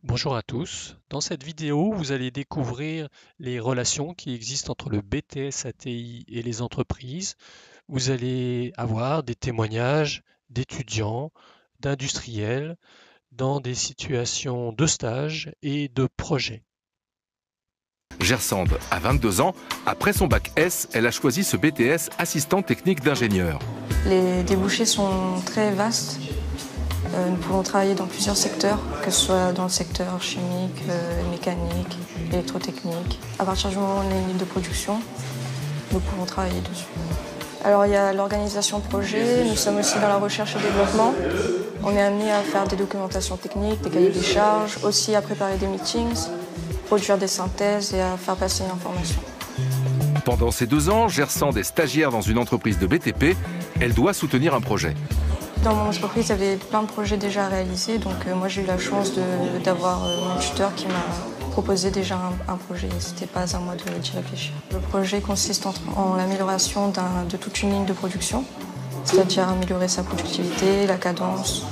Bonjour à tous. Dans cette vidéo, vous allez découvrir les relations qui existent entre le BTS ATI et les entreprises. Vous allez avoir des témoignages d'étudiants, d'industriels, dans des situations de stage et de projet. Gersande a 22 ans. Après son bac S, elle a choisi ce BTS assistant technique d'ingénieur. Les débouchés sont très vastes. Nous pouvons travailler dans plusieurs secteurs, que ce soit dans le secteur chimique, mécanique, électrotechnique. À partir du moment où on a une ligne de production, nous pouvons travailler dessus. Alors il y a l'organisation de projet, nous sommes aussi dans la recherche et développement. On est amené à faire des documentations techniques, des cahiers des charges, aussi à préparer des meetings, produire des synthèses et à faire passer une information. Pendant ces 2 ans, Gersande est stagiaire dans une entreprise de BTP. Elle doit soutenir un projet. Dans mon entreprise, il y avait plein de projets déjà réalisés, donc moi j'ai eu la chance d'avoir mon tuteur qui m'a proposé déjà un projet. C'était pas à moi d'y réfléchir. Le projet consiste en l'amélioration de toute une ligne de production, c'est-à-dire améliorer sa productivité, la cadence.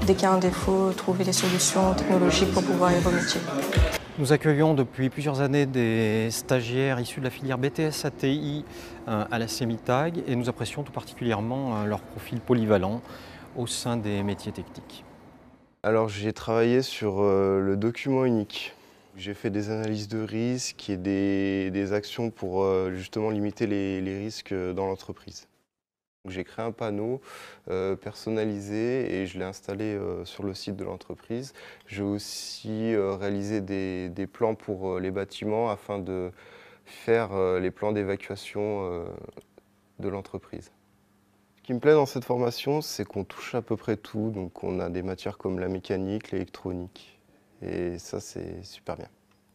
Dès qu'il y a un défaut, trouver des solutions technologiques pour pouvoir y remédier. Nous accueillons depuis plusieurs années des stagiaires issus de la filière BTS ATI à la CEMITAG et nous apprécions tout particulièrement leur profil polyvalent au sein des métiers techniques. Alors j'ai travaillé sur le document unique. J'ai fait des analyses de risques et des actions pour justement limiter les risques dans l'entreprise. J'ai créé un panneau personnalisé et je l'ai installé sur le site de l'entreprise. J'ai aussi réalisé des plans pour les bâtiments afin de faire les plans d'évacuation de l'entreprise. Ce qui me plaît dans cette formation, c'est qu'on touche à peu près tout. Donc on a des matières comme la mécanique, l'électronique et ça c'est super bien.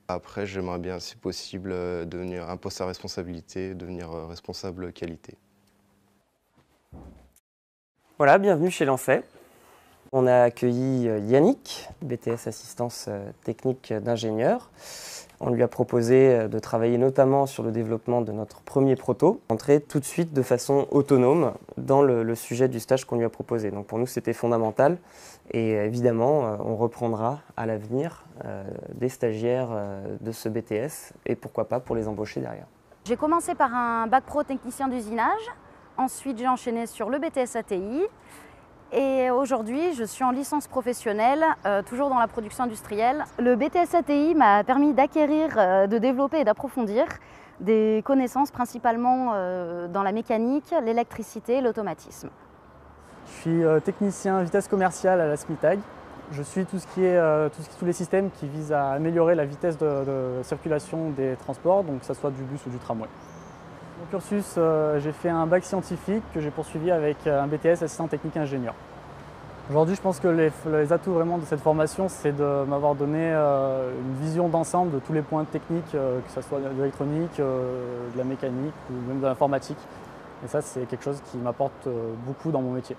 Après j'aimerais bien si possible devenir un poste à responsabilité, devenir responsable qualité. Voilà, bienvenue chez Lancet. On a accueilli Yannick, BTS Assistance technique d'ingénieur. On lui a proposé de travailler notamment sur le développement de notre premier proto, entrer tout de suite de façon autonome dans le sujet du stage qu'on lui a proposé. Donc pour nous, c'était fondamental et évidemment, on reprendra à l'avenir des stagiaires de ce BTS et pourquoi pas pour les embaucher derrière. J'ai commencé par un bac pro technicien d'usinage. Ensuite, j'ai enchaîné sur le BTS ATI et aujourd'hui, je suis en licence professionnelle, toujours dans la production industrielle. Le BTS ATI m'a permis d'acquérir, de développer et d'approfondir des connaissances principalement dans la mécanique, l'électricité et l'automatisme. Je suis technicien vitesse commerciale à la SMITAG. Je suis tous les systèmes qui visent à améliorer la vitesse de circulation des transports, donc que ce soit du bus ou du tramway. Mon cursus, j'ai fait un bac scientifique que j'ai poursuivi avec un BTS assistant technique ingénieur. Aujourd'hui, je pense que les atouts vraiment de cette formation, c'est de m'avoir donné une vision d'ensemble de tous les points techniques, que ce soit de l'électronique, de la mécanique ou même de l'informatique. Et ça, c'est quelque chose qui m'apporte beaucoup dans mon métier.